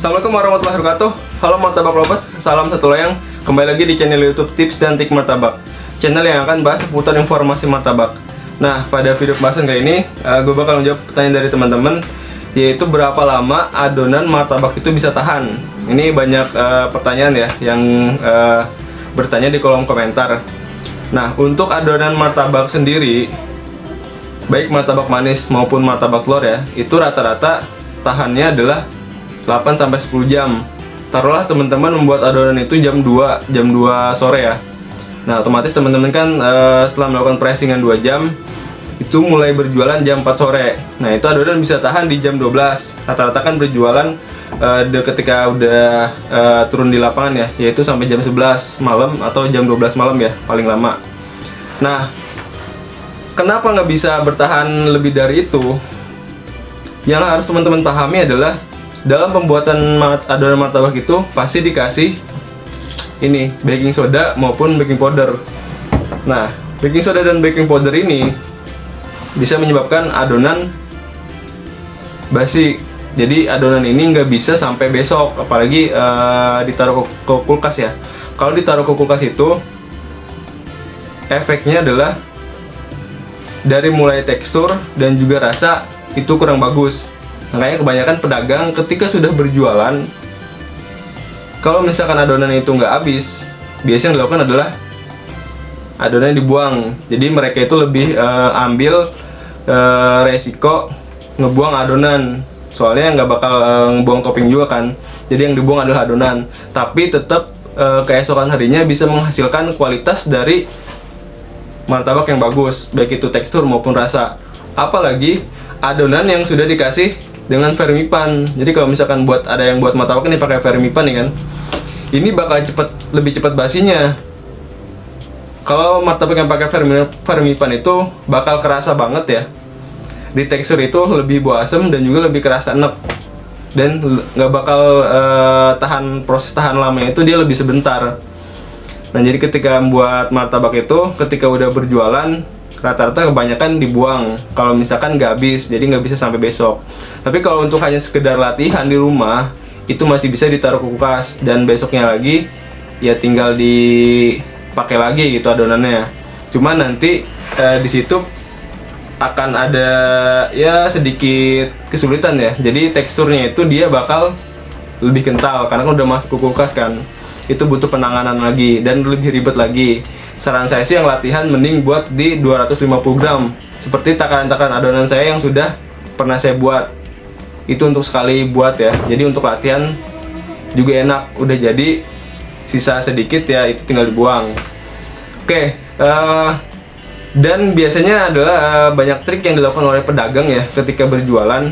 Assalamualaikum warahmatullahi wabarakatuh. Halo martabak lovers, salam satu loyang. Kembali lagi di channel YouTube Tips dan Trik Martabak, channel yang akan bahas seputar informasi martabak. Nah, pada video pembahasan kali ini, gue bakal menjawab pertanyaan dari teman-teman, yaitu berapa lama adonan martabak itu bisa tahan. Ini banyak pertanyaan ya yang bertanya di kolom komentar. Nah, untuk adonan martabak sendiri, baik martabak manis maupun martabak telur ya, itu rata-rata tahannya adalah 8-10 jam. Taruhlah teman-teman membuat adonan itu jam 2 sore ya. Nah, otomatis teman-teman kan setelah melakukan pressingan 2 jam, itu mulai berjualan jam 4 sore. Nah, itu adonan bisa tahan di jam 12. Rata-rata kan berjualan ketika udah turun di lapangan ya, yaitu sampai jam 11 malam atau jam 12 malam ya, paling lama. Nah, kenapa nggak bisa bertahan lebih dari itu? Yang harus teman-teman pahami adalah dalam pembuatan adonan martabak itu pasti dikasih ini baking soda maupun baking powder. Nah, baking soda dan baking powder ini bisa menyebabkan adonan basi. Jadi adonan ini nggak bisa sampai besok, apalagi ditaruh ke kulkas ya. Kalau ditaruh ke kulkas itu efeknya adalah dari mulai tekstur dan juga rasa itu kurang bagus. Makanya kebanyakan pedagang ketika sudah berjualan, kalau misalkan adonan itu nggak habis, biasanya yang dilakukan adalah adonan dibuang. Jadi mereka itu lebih ambil resiko ngebuang adonan, soalnya nggak bakal ngebuang topping juga kan. Jadi yang dibuang adalah adonan, tapi tetap keesokan harinya bisa menghasilkan kualitas dari martabak yang bagus, baik itu tekstur maupun rasa. Apalagi adonan yang sudah dikasih dengan vermipan. Jadi kalau misalkan ada yang buat martabak ini pakai vermipan nih kan, ini bakal lebih cepat basinya. Kalau martabak yang pakai vermipan itu bakal kerasa banget ya. Di tekstur itu lebih bau asem dan juga lebih kerasa enek. Dan nggak bakal proses tahan lamanya itu dia lebih sebentar. Nah, jadi ketika membuat martabak itu, ketika udah berjualan, rata-rata kebanyakan dibuang kalau misalkan nggak habis, jadi nggak bisa sampai besok. Tapi kalau untuk hanya sekedar latihan di rumah, itu masih bisa ditaruh ke kulkas, dan besoknya lagi ya tinggal dipakai lagi gitu adonannya. Cuma nanti di situ akan ada ya sedikit kesulitan ya. Jadi teksturnya itu dia bakal lebih kental karena kan udah masuk ke kulkas kan. Itu butuh penanganan lagi dan lebih ribet lagi. Saran saya sih yang latihan mending buat di 250 gram seperti takaran-takaran adonan saya yang sudah pernah saya buat. Itu untuk sekali buat ya, jadi untuk latihan juga enak. Udah jadi sisa sedikit ya, itu tinggal dibuang. Oke, dan biasanya adalah banyak trik yang dilakukan oleh pedagang ya ketika berjualan.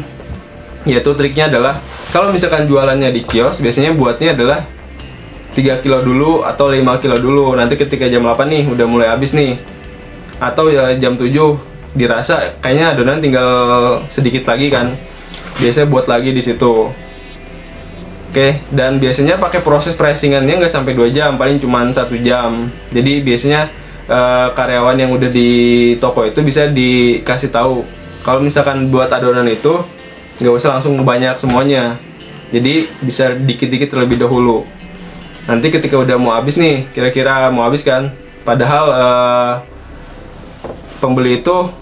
Yaitu triknya adalah kalau misalkan jualannya di kios, biasanya buatnya adalah 3 kilo dulu atau 5 kilo dulu. Nanti ketika jam 8 nih udah mulai habis nih, atau ya jam 7 dirasa kayaknya adonan tinggal sedikit lagi kan, biasanya buat lagi di situ. Oke, dan biasanya pakai proses pressingannya nggak sampai 2 jam, paling cuma 1 jam. Jadi biasanya karyawan yang udah di toko itu bisa dikasih tahu kalau misalkan buat adonan itu nggak usah langsung banyak semuanya, jadi bisa dikit-dikit terlebih dahulu. Nanti ketika udah mau habis nih, kira-kira mau habis kan, padahal pembeli itu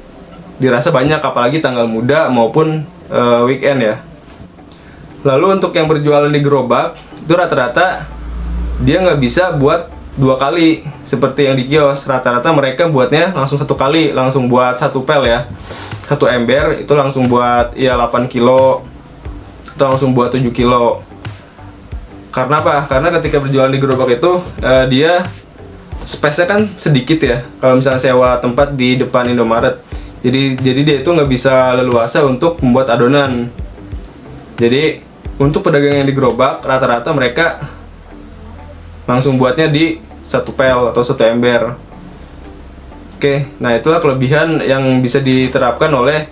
dirasa banyak, apalagi tanggal muda maupun weekend ya. Lalu untuk yang berjualan di gerobak, itu rata-rata dia nggak bisa buat 2 kali seperti yang di kios. Rata-rata mereka buatnya langsung 1 kali, langsung buat 1 pel ya, 1 ember itu langsung buat ya 8 kilo atau langsung buat 7 kilo. Karena apa? Karena ketika berjualan di gerobak itu dia space-nya kan sedikit ya. Kalau misalnya sewa tempat di depan Indomaret, jadi dia itu nggak bisa leluasa untuk membuat adonan. Jadi untuk pedagang yang di gerobak, rata-rata mereka langsung buatnya di 1 pel atau 1 ember. Oke, nah itulah kelebihan yang bisa diterapkan oleh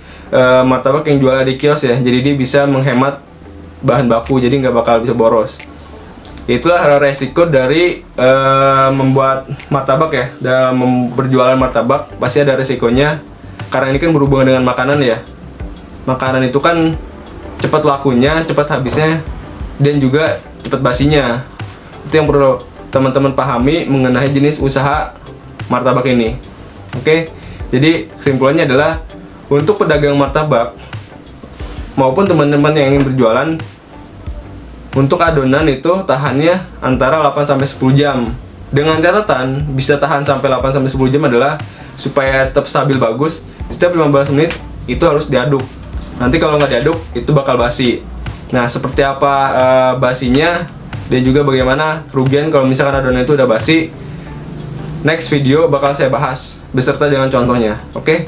martabak yang jualan di kios ya. Jadi dia bisa menghemat bahan baku, jadi nggak bakal bisa boros. Itulah resiko dari membuat martabak ya. Dalam berjualan martabak pasti ada resikonya, karena ini kan berhubungan dengan makanan ya. Makanan itu kan cepat lakunya, cepat habisnya, dan juga cepat basinya. Itu yang perlu teman-teman pahami mengenai jenis usaha martabak ini. Oke, jadi kesimpulannya adalah untuk pedagang martabak maupun teman-teman yang ingin berjualan, untuk adonan itu tahannya antara 8-10 jam. Dengan catatan bisa tahan sampai 8-10 jam adalah supaya tetap stabil bagus, setiap 15 menit itu harus diaduk. Nanti kalau nggak diaduk itu bakal basi. Nah, seperti apa basinya dan juga bagaimana kerugian kalau misalkan adonan itu udah basi, next video bakal saya bahas beserta dengan contohnya. Oke?